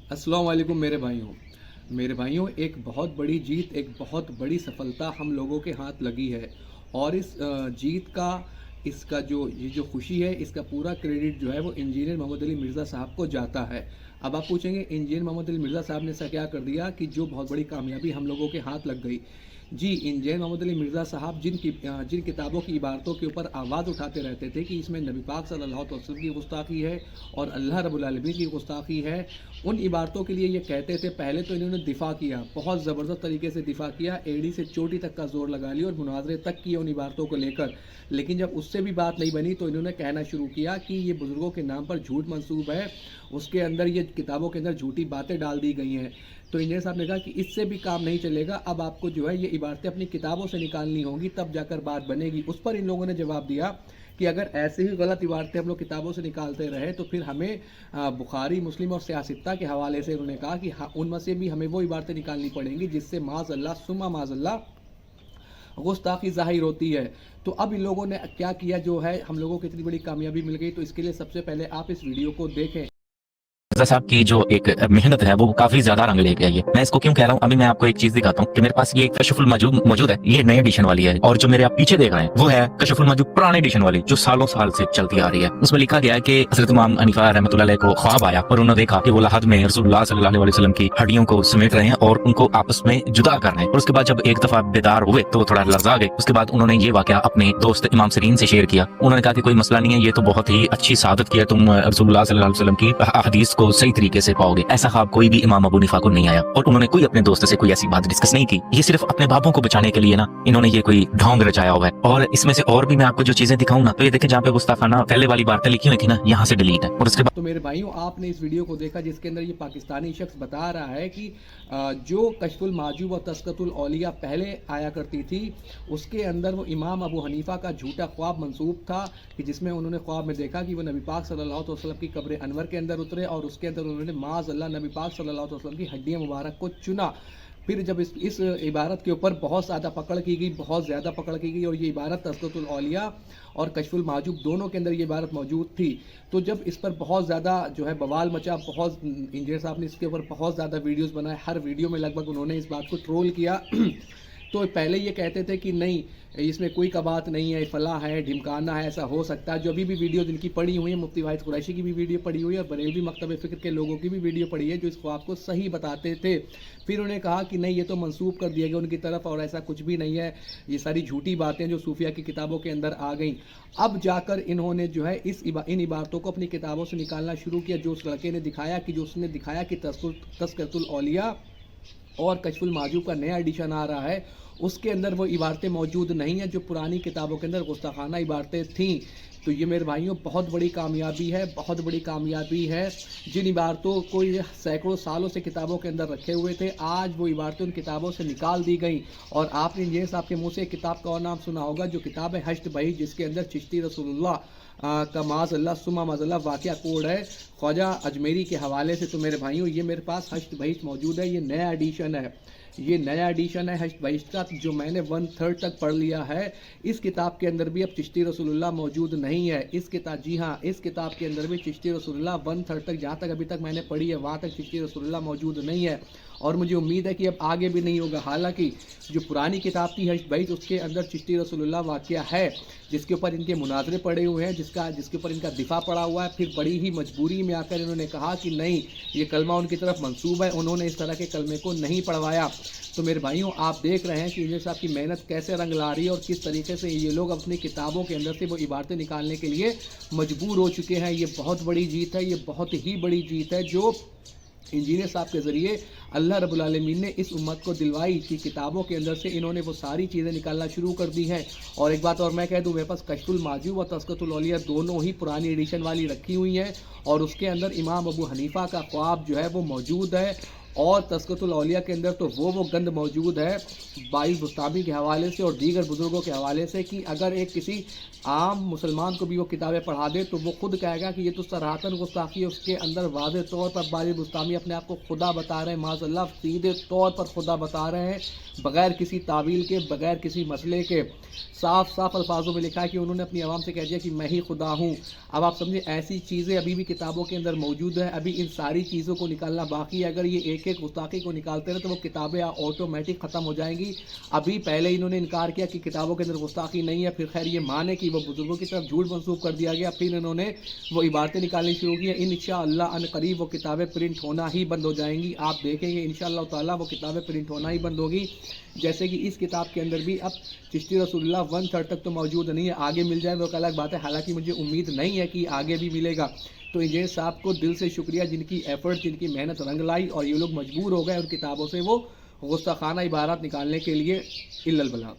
अस्सलाम वालेकुम मेरे भाइयों, एक बहुत बड़ी जीत, एक बहुत बड़ी सफलता हम लोगों के हाथ लगी है। और इस जीत का इसका जो ये जो खुशी है, इसका पूरा क्रेडिट जो है वो इंजीनियर मोहम्मद अली मिर्ज़ा साहब को जाता है। अब आप पूछेंगे इंजीनियर मोहम्मद अली मिर्ज़ा साहब ने ऐसा क्या कर दिया कि जो बहुत बड़ी कामयाबी हम लोगों के हाथ लग गई। जी, इंजीनियर मोहम्मद अली मिर्ज़ा साहब जिन किताबों की इबारतों के ऊपर आवाज़ उठाते रहते थे कि इसमें नबी पाक सल्लल्लाहु अलैहि वसल्लम की गुस्ताखी है और अल्लाह रब्बुल आलमीन की गुस्ताखी है, उन इबारतों के लिए ये कहते थे। पहले तो इन्होंने दिफा किया, बहुत ज़बरदस्त तरीके से दिफा किया, एड़ी से चोटी तक का जोर लगा लिया और मुनाजरे तक किए उन इबारतों को लेकर। लेकिन जब उससे भी बात नहीं बनी तो इन्होंने कहना शुरू किया कि ये बुज़ुर्गों के नाम पर झूठ मंसूब है, उसके अंदर ये किताबों के अंदर झूठी बातें डाल दी गई हैं। तो इंजीनियर साहब ने कहा कि इससे भी काम नहीं चलेगा, अब आपको जो है ये इबारतें अपनी किताबों से निकालनी होंगी, तब जाकर बात बनेगी। उस पर इन लोगों ने जवाब दिया कि अगर ऐसे ही गलत इबारतें हम लोग किताबों से निकालते रहे तो फिर हमें बुखारी, मुस्लिम और सियासत्ता के हवाले से उन्होंने कहा कि हाँ, उनमें से भी हमें वो इबारतें निकालनी पड़ेंगी जिससे माज़अल्लाह सुम्मा माज़अल्लाह गुस्ताखी ज़ाहिर होती है। तो अब इन लोगों ने क्या किया, जो है हम लोगों को इतनी बड़ी कामयाबी मिल गई। तो इसके लिए सबसे पहले आप इस वीडियो को देखें। मिर्जा साहब की जो एक मेहनत है वो काफी ज्यादा रंग लेके आई है। मैं इसको क्यों कह रहा हूँ, अभी मैं आपको एक चीज दिखाता हूँ कि मेरे पास ये एक कशफुल मौजूद है। ये नए एडिशन वाली है, और जो मेरे आप पीछे देख रहे हैं वो है कशफुल मौजूद पुराने एडिशन वाली, जो सालों साल से चलती आ रही है। उसमें लिखा गया है कि हज़रत इमाम हनीफा रहमतुल्लाह अलैह को ख्वाब आया और उन्होंने देखा कि वो लहद में रसूलुल्लाह सल्लल्लाहु अलैहि वसल्लम की हड्डियों को समेट रहे हैं और उनको आपस में जुदा कर रहे हैं। और उसके बाद जब एक दफा बेदार हुए तो वो थोड़ा लर्जा गए। उसके बाद उन्होंने ये वाकया अपने दोस्त इमाम सरीन से शेयर किया। उन्होंने कहा कि कोई मसला नहीं है, ये तो बहुत ही अच्छी सादत की है, तुम रसूलुल्लाह सल्लल्लाहु अलैहि वसल्लम की हदीस को सही तरीके से पाओगे। ऐसा ख्वाब कोई भी इमाम अबू हनीफा को नहीं आया, और उन्होंने कोई अपने दोस्त से कोई ऐसी बात डिस्कस नहीं की। ये सिर्फ अपने बापों को बचाने के लिए ना इन्होंने ये कोई ढोंग रचाया हुआ है। और इसमें से और भी मैं आपको जो चीजें दिखाऊं ना, तो ये देखें, जहाँ पे गुस्ताखाना पहले वाली बातें लिखी हुई थी ना, यहाँ से डिलीट है। और उसके बाद तो मेरे भाइयों, आपने इस वीडियो को देखा जिसके अंदर ये पाकिस्तानी शख्स बता रहा है कि जो कशफुल माजूब और तस्कतुल औलिया पहले आया करती थी, उसके अंदर वो इमाम अबू हनीफा का झूठा ख्वाब मंसूब था कि जिसमें उन्होंने ख्वाब में देखा कि वो नबी पाक सल्लल्लाहु अलैहि वसल्लम की कब्र अनवर के अंदर उतरे और उसके अंदर उन्होंने माज़अल्लाह नबी पाक सल्लल्लाहु अलैहि वसल्लम की हड्डियाँ मुबारक को चुना। फिर जब इस इबारत के ऊपर बहुत ज़्यादा पकड़ की गई, बहुत ज़्यादा पकड़ की गई, और ये इबारत तज़किरतुल औलिया और कशफुल माजूब दोनों के अंदर ये इबारत मौजूद थी। तो जब इस पर बहुत ज़्यादा जो है बवाल मचा, बहुत इंजीनियर साहब ने इसके ऊपर बहुत ज़्यादा वीडियोस बनाए, हर वीडियो में लगभग उन्होंने इस बात को ट्रोल किया। तो पहले ये कहते थे कि नहीं, इसमें कोई कबात नहीं है, फला है, ढिमकाना है, ऐसा हो सकता है। जो अभी भी वीडियो जिनकी पड़ी हुई है, मुफ्ती वाहिद कुरैशी की भी वीडियो पड़ी हुई है और बरेलवी मकतब फ़िक्र के लोगों की भी वीडियो पड़ी है जो इस ख्वाब को सही बताते थे। फिर उन्हें कहा कि नहीं, ये तो मंसूब कर दिया गया उनकी तरफ और ऐसा कुछ भी नहीं है, ये सारी झूठी बातें जो सूफिया की किताबों के अंदर आ गई। अब जाकर इन्होंने जो है इन इबारतों को अपनी किताबों से निकालना शुरू किया। जो उस लड़के ने दिखाया कि उसने दिखाया कि तज़किरतुल औलिया और कशफुल माजूब का नया एडिशन आ रहा है, उसके अंदर वो इबारतें मौजूद नहीं हैं जो पुरानी किताबों के अंदर गुस्ताखाना इबारतें थीं। तो ये मेरे भाइयों बहुत बड़ी कामयाबी है, बहुत बड़ी कामयाबी है। जिन इबारतों को ये सैकड़ों सालों से किताबों के अंदर रखे हुए थे, आज वो इबारतें उन किताबों से निकाल दी गई। और आपने ये साहब के मुँह से एक किताब का और नाम सुना होगा, जो किताब है हश्त बहीज, जिसके अंदर चिश्ती रसूलुल्लाह का माज़अल्लाह सुम्मा माज़अल्लाह वाक़या कोड है ख्वाजा अजमेरी के हवाले से। तो मेरे भाइयों, ये मेरे पास हश्त बहीज मौजूद है, ये नया एडिशन है, ये नया एडिशन है हश्त बहीज का, जो मैंने 1/3 तक पढ़ लिया है। इस किताब के अंदर भी अब चिश्ती रसूलुल्लाह मौजूद नहीं है। इस किताब, जी हाँ, इस किताब के अंदर भी चिश्ती रसूलुल्लाह 1/3 तक, जहाँ तक अभी तक मैंने पढ़ी है, वहाँ तक चिश्ती रसूलुल्लाह मौजूद नहीं है। और मुझे उम्मीद है कि अब आगे भी नहीं होगा। हालांकि जो पुरानी किताब थी हश्त बहीज, उसके अंदर चिश्ती रसूलुल्लाह वाक़या है, जिसके ऊपर इनके मुनाजरे पड़े हुए हैं, जिसके ऊपर इनका दिफा पड़ा हुआ है। फिर बड़ी ही मजबूरी में आकर इन्होंने कहा कि नहीं, ये कलमा उनकी तरफ मंसूब है, उन्होंने इस तरह के कलमे को नहीं पढ़वाया। तो मेरे भाइयों, आप देख रहे हैं कि इंजीनियर साहब की मेहनत कैसे रंग ला रही है और किस तरीके से ये लोग अपनी किताबों के अंदर से वो इबारतें निकालने के लिए मजबूर हो चुके हैं। ये बहुत बड़ी जीत है, ये बहुत ही बड़ी जीत है जो इंजीनियर साहब के ज़रिए अल्लाह रब्बुल आलमीन ने इस उम्मत को दिलवाई कि किताबों के अंदर से इन्होंने वो सारी चीज़ें निकालना शुरू कर दी हैं। और एक बात और मैं कह दूं, मेरे पास कशफुल माजूब और तज़किरतुल औलिया दोनों ही पुरानी एडिशन वाली रखी हुई हैं, और उसके अंदर इमाम अबू हनीफा का ख्वाब जो है वो मौजूद है। اور تذکرۃ الاولیاء کے اندر تو وہ گند موجود ہے باعث بستامی کے حوالے سے اور دیگر بزرگوں کے حوالے سے کہ اگر ایک کسی عام مسلمان کو بھی وہ کتابیں پڑھا دے تو وہ خود کہے گا کہ یہ تو صراحتاً گستاخی ہے. اس کے اندر واضح طور پر باعث بستامی اپنے آپ کو خدا بتا رہے ہیں, معاذ اللہ سیدھے طور پر خدا بتا رہے ہیں, بغیر کسی تعویل کے, بغیر کسی مسئلے کے. صاف صاف الفاظوں میں لکھا ہے کہ انہوں نے اپنی عوام سے کہہ دیا کہ میں ہی خدا ہوں. اب آپ سمجھیں ایسی چیزیں ابھی بھی کتابوں کے اندر موجود ہیں. ابھی ان ساری چیزوں کو نکالنا باقی ہے. اگر یہ ایک ایک گستاخی کو نکالتے رہے تو وہ کتابیں آٹومیٹک ختم ہو جائیں گی. ابھی پہلے انہوں نے انکار کیا کہ کتابوں کے اندر گستاخی نہیں ہے, پھر خیر یہ مانے کہ وہ بزرگوں کی طرف جھوٹ منسوخ کر دیا گیا, پھر انہوں نے وہ عبارتیں نکالنی شروع کی. انشاءاللہ ان قریب وہ کتابیں پرنٹ ہونا ہی بند ہو جائیں گی. آپ دیکھیں گے انشاءاللہ تعالیٰ وہ کتابیں پرنٹ ہونا ہی بند ہوگی. جیسے کہ اس کتاب کے اندر بھی اب چشتی رسول اللہ 1/3 تک تو موجود نہیں ہے, آگے مل جائے وہ ایک الگ بات ہے. حالانکہ مجھے امید نہیں ہے کہ آگے بھی ملے گا. تو انجینئر صاحب کو دل سے شکریہ جن کی ایفرٹ, جن کی محنت رنگ لائی اور یہ لوگ مجبور ہو گئے ان کتابوں سے وہ گستاخانہ عبارات نکالنے کے لیے. الا البلاغ.